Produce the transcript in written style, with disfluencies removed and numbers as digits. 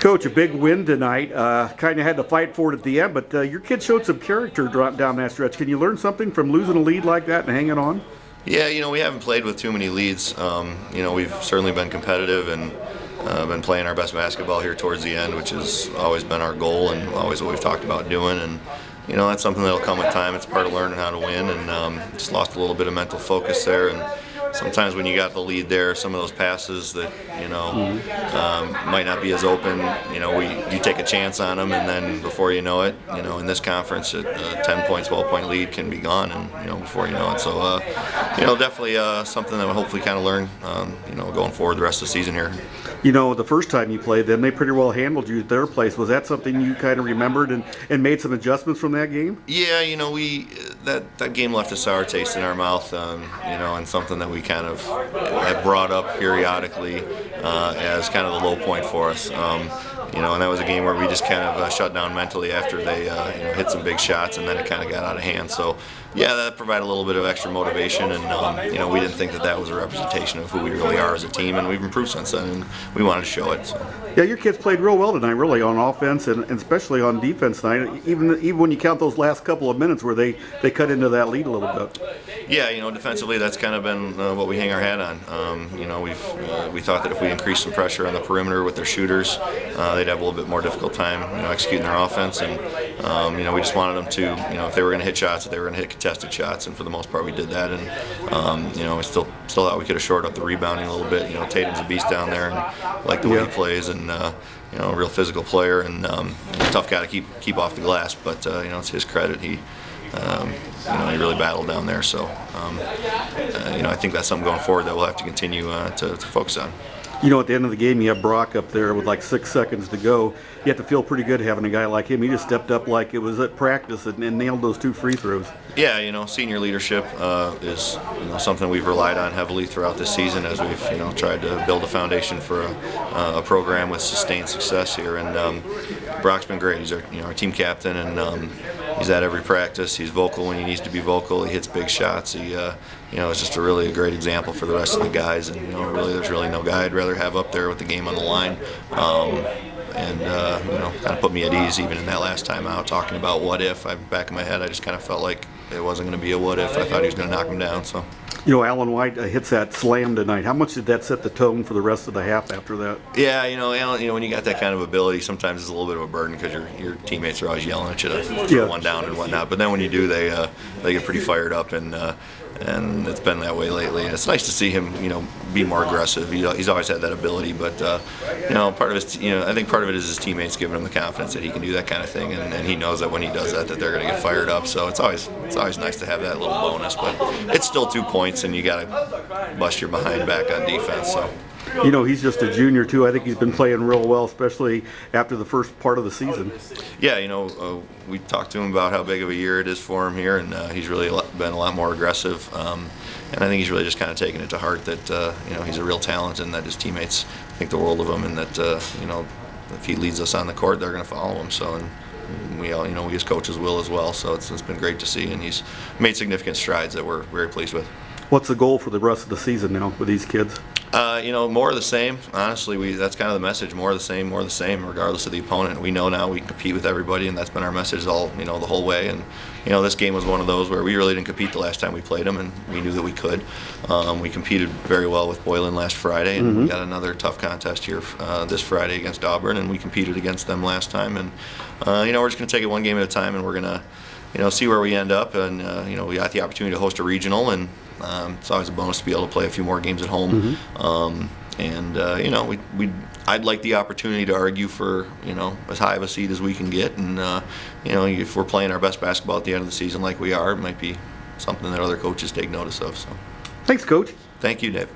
Coach, a big win tonight. Kind of had to fight for it at the end, but your kids showed some character down that stretch. Can you learn something from losing a lead like that and hanging on? Yeah, we haven't played with too many leads. We've certainly been competitive and been playing our best basketball here towards the end, which has always been our goal and always what we've talked about doing. And that's something that'll come with time. It's part of learning how to win, and just lost a little bit of mental focus there. And sometimes when you got the lead there, some of those passes that might not be as open, you take a chance on them, and then before you know it, in this conference, a 10-point, 12-point lead can be gone, and before you know it. So definitely something that we'll hopefully kind of learn, going forward the rest of the season here. The first time you played them, they pretty well handled you at their place. Was that something you kind of remembered and made some adjustments from that game? Yeah, that game left a sour taste in our mouth, and something that we kind of have brought up periodically as kind of the low point for us. And that was a game where we just kind of shut down mentally after they hit some big shots, and then it kind of got out of hand. So yeah, that provided a little bit of extra motivation, and we didn't think that was a representation of who we really are as a team, and we've improved since then, and we wanted to show it. So. Yeah, your kids played real well tonight, really, on offense and especially on defense tonight, even when you count those last couple of minutes where they cut into that lead a little bit. Yeah, defensively that's kind of been what we hang our hat on. We thought that if we increased some pressure on the perimeter with their shooters, they'd have a little bit more difficult time executing their offense, and we just wanted them to, if they were going to hit shots, that they were going to hit contested shots, and for the most part we did that, and we still thought we could have shored up the rebounding a little bit. Tatum's a beast down there, and I like the way he plays, and a real physical player, and tough guy to keep off the glass, but it's his credit. He really battled down there, so I think that's something going forward that we'll have to continue to focus on. At the end of the game, you have Brock up there with like 6 seconds to go. You have to feel pretty good having a guy like him. He just stepped up like it was at practice and nailed those 2 free throws. Yeah, senior leadership is something we've relied on heavily throughout this season as we've tried to build a foundation for a program with sustained success here. And Brock's been great. He's our team captain, and he's at every practice. He's vocal when he needs to be vocal. He hits big shots. He is just a great example for the rest of the guys. And there's really no guy I'd rather have up there with the game on the line. Kind of put me at ease even in that last time out, talking about what if. Back in my head, I just kind of felt like it wasn't going to be a what if. I thought he was going to knock him down. So. Alan White hits that slam tonight. How much did that set the tone for the rest of the half after that? Yeah, Alan, when you got that kind of ability, sometimes it's a little bit of a burden because your teammates are always yelling at you to throw one down and whatnot. But then when you do, they get pretty fired up, and it's been that way lately. And it's nice to see him, be more aggressive. He's always had that ability, but part of his, I think part of it is his teammates giving him the confidence that he can do that kind of thing, and he knows that when he does that they're going to get fired up. So it's always nice to have that little bonus, but it's still 2 points, and you got to bust your behind back on defense. So. He's just a junior too. I think he's been playing real well, especially after the first part of the season. Yeah, we talked to him about how big of a year it is for him here, and he's really been a lot more aggressive. And I think he's really just kind of taken it to heart that he's a real talent, and that his teammates think the world of him, and that if he leads us on the court, they're going to follow him. So, and we all, we as coaches will as well. So it's been great to see, and he's made significant strides that we're very pleased with. What's the goal for the rest of the season now with these kids? More of the same. Honestly, that's kind of the message. More of the same, regardless of the opponent. We know now we compete with everybody, and that's been our message all, the whole way. And, this game was one of those where we really didn't compete the last time we played them, and we knew that we could. We competed very well with Boylan last Friday, and we got another tough contest here this Friday against Auburn, and we competed against them last time. And, we're just going to take it one game at a time, and we're going to, see where we end up. And, we got the opportunity to host a regional, and it's always a bonus to be able to play a few more games at home. I'd like the opportunity to argue for, as high of a seed as we can get. And, if we're playing our best basketball at the end of the season like we are, it might be something that other coaches take notice of. So. Thanks, Coach. Thank you, Dave.